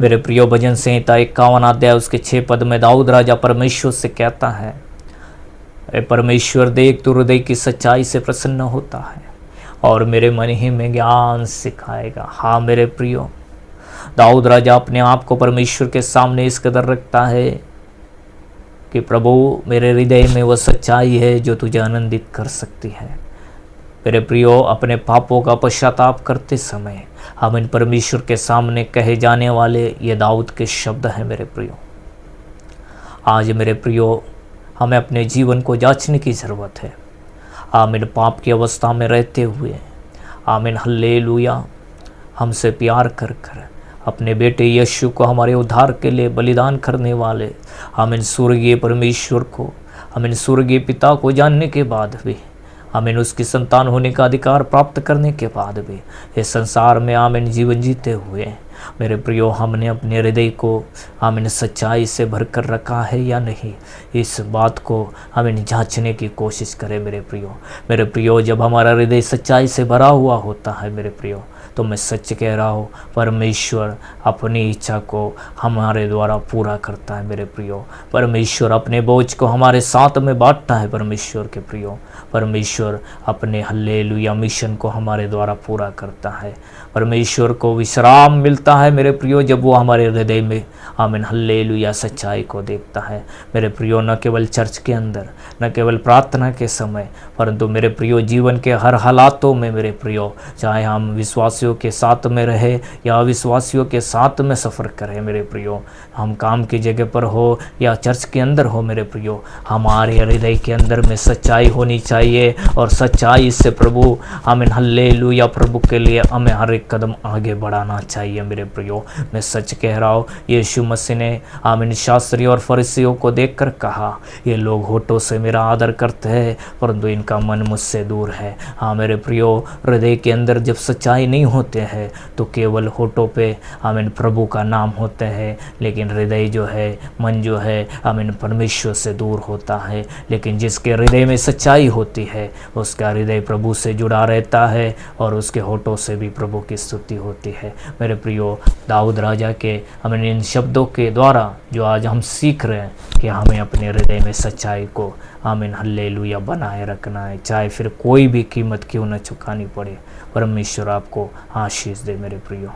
मेरे प्रियो, भजन संहिता 51 अध्याय उसके 6 पद में दाऊद राजा परमेश्वर से कहता है, अरे परमेश्वर, देख तू हृदय की सच्चाई से प्रसन्न होता है और मेरे मन ही में ज्ञान सिखाएगा। हाँ मेरे प्रियो, दाऊद राजा अपने आप को परमेश्वर के सामने इस कदर रखता है कि प्रभु, मेरे हृदय में वह सच्चाई है जो तुझे आनंदित कर सकती है। मेरे प्रियो, अपने पापों का पश्चाताप करते समय हम इन परमेश्वर के सामने कहे जाने वाले ये दाऊद के शब्द हैं। मेरे प्रियो, आज मेरे प्रियो, हमें अपने जीवन को जांचने की ज़रूरत है। आमीन। पाप की अवस्था में रहते हुए, आमीन, हल्लेलुया, हमसे प्यार कर कर अपने बेटे यीशु को हमारे उद्धार के लिए बलिदान करने वाले, आमीन, स्वर्गीय परमेश्वर को, आमीन, स्वर्गीय पिता को जानने के बाद भी, आमीन, उसकी संतान होने का अधिकार प्राप्त करने के बाद भी इस संसार में, आमीन, जीवन जीते हुए मेरे प्रियो, हमने अपने हृदय को, आमीन, सच्चाई से भर कर रखा है या नहीं, इस बात को हमें जांचने की कोशिश करें। मेरे प्रियो, जब हमारा हृदय सच्चाई से भरा हुआ होता है मेरे प्रियो, तो मैं सच कह रहा हूँ, परमेश्वर अपनी इच्छा को हमारे द्वारा पूरा करता है। मेरे प्रियो, परमेश्वर अपने बोझ को हमारे साथ में बांटता है। परमेश्वर के प्रियो, परमेश्वर अपने हल्लेलुया मिशन को हमारे द्वारा पूरा करता है। परमेश्वर को विश्राम मिलता है मेरे प्रियो, जब वो हमारे हृदय में, आमीन, हल्लेलुया सच्चाई को देखता है। मेरे प्रियो, न केवल चर्च के अंदर, न केवल प्रार्थना के समय, परंतु मेरे प्रियो जीवन के हर हालातों में मेरे प्रियो, चाहे हम विश्वासियों के साथ में रहे या अविश्वासियों के साथ में सफ़र करें मेरे प्रियो, हम काम की जगह पर हो या चर्च के अंदर हो मेरे प्रियो, हमारे हृदय के अंदर में सच्चाई होनी चाहिए और सच्चाई से प्रभु, आमीन, हल्लेलुया, प्रभु के लिए हमें हर एक कदम आगे बढ़ाना चाहिए। मेरे प्रियो, मैं सच कह रहा हूँ, यीशु मसीह ने, आमीन, शास्त्री और फरीसियों को देखकर कहा, ये लोग होठों से मेरा आदर करते हैं परंतु इनका मन मुझसे दूर है। हाँ मेरे प्रियो, हृदय के अंदर जब सच्चाई नहीं होते हैं तो केवल होठों पे, आमीन, प्रभु का नाम होते हैं, लेकिन हृदय जो है, मन जो है, आमीन, परमेश्वर से दूर होता है। लेकिन जिसके हृदय में सच्चाई होती है उसका हृदय प्रभु से जुड़ा रहता है और उसके होठों से भी प्रभु की स्तुति होती है। मेरे प्रियो, दाऊद राजा के, आमीन, इन शब्दों के द्वारा जो आज हम सीख रहे हैं कि हमें अपने हृदय में सच्चाई को, आमीन, हल्लेलुया, बनाए रखना है, चाहे फिर कोई भी कीमत क्यों न चुकानी पड़े। परमेश्वर आपको आशीष दे मेरे प्रियो।